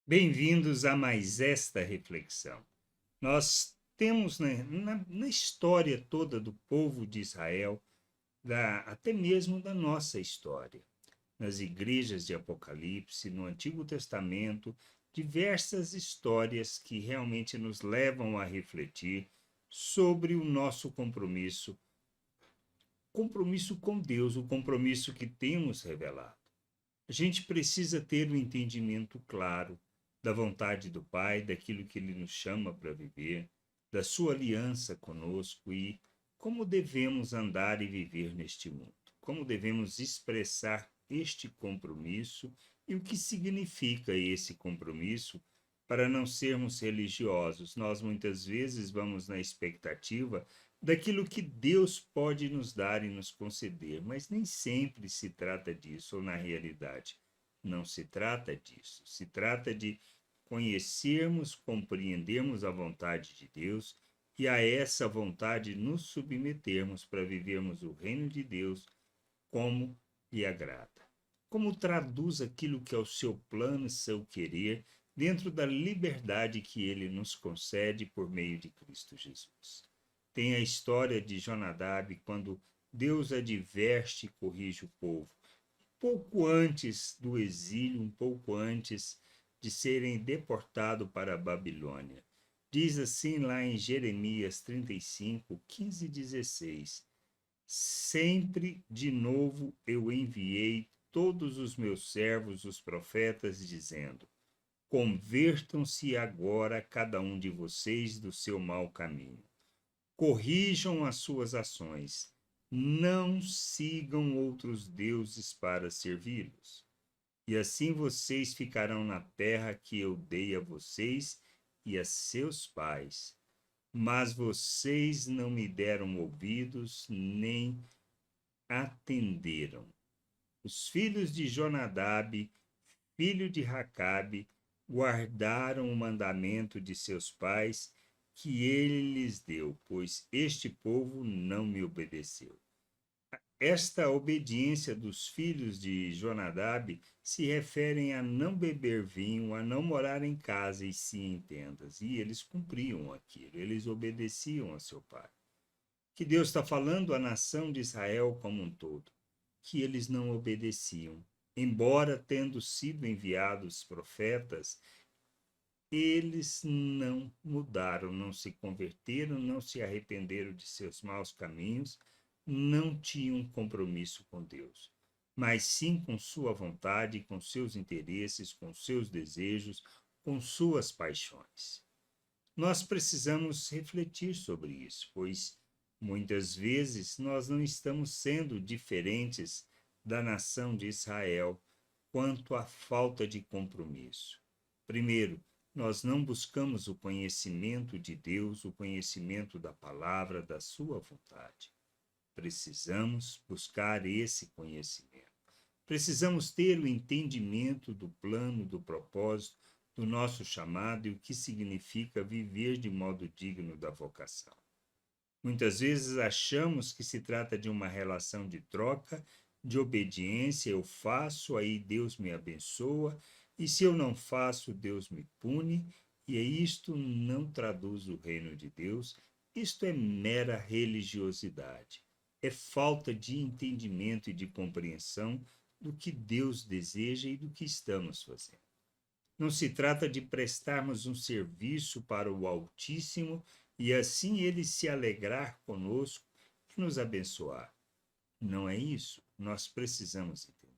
Bem-vindos a mais esta reflexão. Nós temos na história toda do povo de Israel, até mesmo da nossa história, nas igrejas de Apocalipse, no Antigo Testamento, diversas histórias que realmente nos levam a refletir sobre o nosso compromisso com Deus, o compromisso que temos revelado. A gente precisa ter um entendimento claro da vontade do Pai, daquilo que Ele nos chama para viver, da sua aliança conosco e como devemos andar e viver neste mundo, como devemos expressar este compromisso e o que significa esse compromisso para não sermos religiosos. Nós muitas vezes vamos na expectativa daquilo que Deus pode nos dar e nos conceder, mas nem sempre se trata disso, ou na realidade, não se trata disso. Se trata de conhecermos, compreendermos a vontade de Deus e a essa vontade nos submetermos para vivermos o reino de Deus como lhe agrada. Como traduz aquilo que é o seu plano, seu querer, dentro da liberdade que ele nos concede por meio de Cristo Jesus. Tem a história de Jonadab, quando Deus adverte e corrige o povo. Pouco antes do exílio, um pouco antes de serem deportados para a Babilônia. Diz assim lá em Jeremias 35, 15 e 16: Sempre de novo eu enviei todos os meus servos, os profetas, dizendo: Convertam-se agora cada um de vocês do seu mau caminho. Corrijam as suas ações. Não sigam outros deuses para servi-los. E assim vocês ficarão na terra que eu dei a vocês e a seus pais. Mas vocês não me deram ouvidos, nem atenderam. Os filhos de Jonadab, filho de Racabe, guardaram o mandamento de seus pais que ele lhes deu, pois este povo não me obedeceu. Esta obediência dos filhos de Jonadab se referem a não beber vinho, a não morar em casa e sim em tendas. E eles cumpriam aquilo, eles obedeciam a seu pai. Que Deus está falando à nação de Israel como um todo, que eles não obedeciam. Embora tendo sido enviados profetas, eles não mudaram, não se converteram, não se arrependeram de seus maus caminhos, não tinham compromisso com Deus, mas sim com sua vontade, com seus interesses, com seus desejos, com suas paixões. Nós precisamos refletir sobre isso, pois muitas vezes nós não estamos sendo diferentes da nação de Israel quanto à falta de compromisso. Primeiro, nós não buscamos o conhecimento de Deus, o conhecimento da palavra, da sua vontade. Precisamos buscar esse conhecimento. Precisamos ter o entendimento do plano, do propósito, do nosso chamado e o que significa viver de modo digno da vocação. Muitas vezes achamos que se trata de uma relação de troca, de obediência, eu faço, aí Deus me abençoa, e se eu não faço, Deus me pune, e isto não traduz o reino de Deus, isto é mera religiosidade. É falta de entendimento e de compreensão do que Deus deseja e do que estamos fazendo. Não se trata de prestarmos um serviço para o Altíssimo e assim ele se alegrar conosco e nos abençoar. Não é isso. Nós precisamos entender.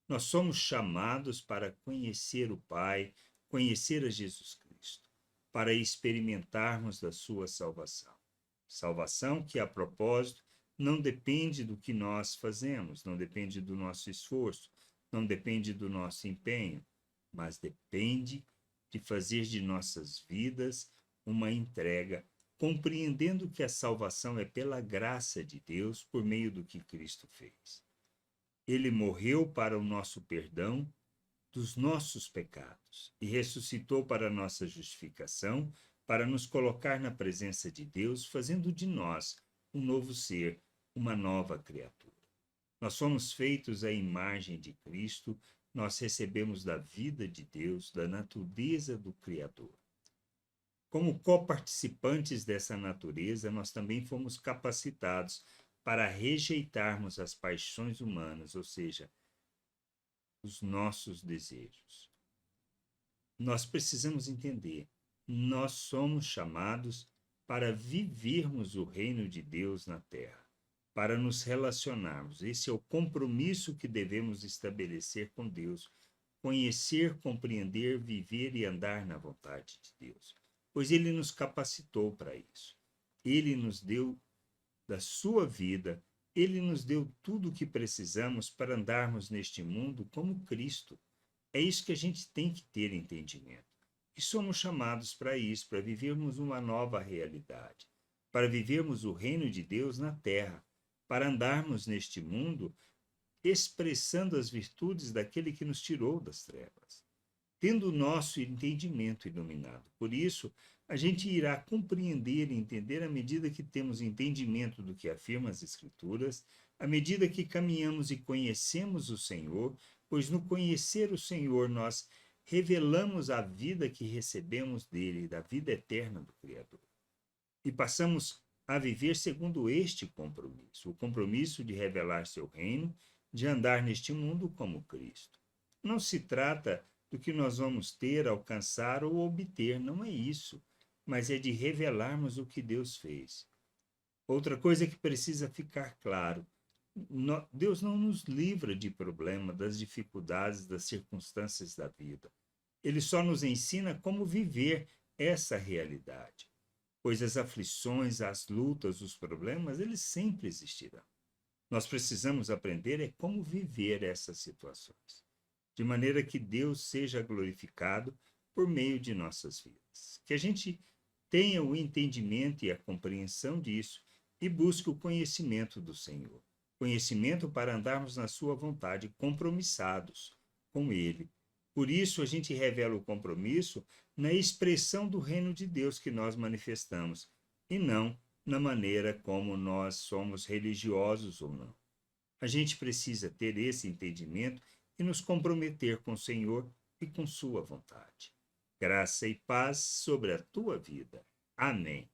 Nós somos chamados para conhecer o Pai, conhecer a Jesus Cristo, para experimentarmos da sua salvação. Salvação que, a propósito, não depende do que nós fazemos, não depende do nosso esforço, não depende do nosso empenho, mas depende de fazer de nossas vidas uma entrega, compreendendo que a salvação é pela graça de Deus por meio do que Cristo fez. Ele morreu para o nosso perdão dos nossos pecados e ressuscitou para a nossa justificação, para nos colocar na presença de Deus, fazendo de nós um novo ser, uma nova criatura. Nós somos feitos à imagem de Cristo, nós recebemos da vida de Deus, da natureza do Criador. Como coparticipantes dessa natureza, nós também fomos capacitados para rejeitarmos as paixões humanas, ou seja, os nossos desejos. Nós precisamos entender, nós somos chamados para vivermos o reino de Deus na terra, para nos relacionarmos. Esse é o compromisso que devemos estabelecer com Deus, conhecer, compreender, viver e andar na vontade de Deus, pois Ele nos capacitou para isso. Ele nos deu da sua vida, Ele nos deu tudo o que precisamos para andarmos neste mundo como Cristo. É isso que a gente tem que ter entendimento. E somos chamados para isso, para vivermos uma nova realidade, para vivermos o reino de Deus na terra, para andarmos neste mundo expressando as virtudes daquele que nos tirou das trevas, tendo o nosso entendimento iluminado. Por isso, a gente irá compreender e entender à medida que temos entendimento do que afirma as Escrituras, à medida que caminhamos e conhecemos o Senhor, pois no conhecer o Senhor nós revelamos a vida que recebemos dele, da vida eterna do Criador. E passamos a viver segundo este compromisso, o compromisso de revelar seu reino, de andar neste mundo como Cristo. Não se trata do que nós vamos ter, alcançar ou obter, não é isso, mas é de revelarmos o que Deus fez. Outra coisa que precisa ficar claro, Deus não nos livra de problema, das dificuldades, das circunstâncias da vida. Ele só nos ensina como viver essa realidade, pois as aflições, as lutas, os problemas, eles sempre existirão. Nós precisamos aprender é como viver essas situações, de maneira que Deus seja glorificado por meio de nossas vidas. Que a gente tenha o entendimento e a compreensão disso e busque o conhecimento do Senhor. Conhecimento para andarmos na sua vontade, compromissados com Ele. Por isso, a gente revela o compromisso na expressão do reino de Deus que nós manifestamos, e não na maneira como nós somos religiosos ou não. A gente precisa ter esse entendimento e nos comprometer com o Senhor e com sua vontade. Graça e paz sobre a tua vida. Amém.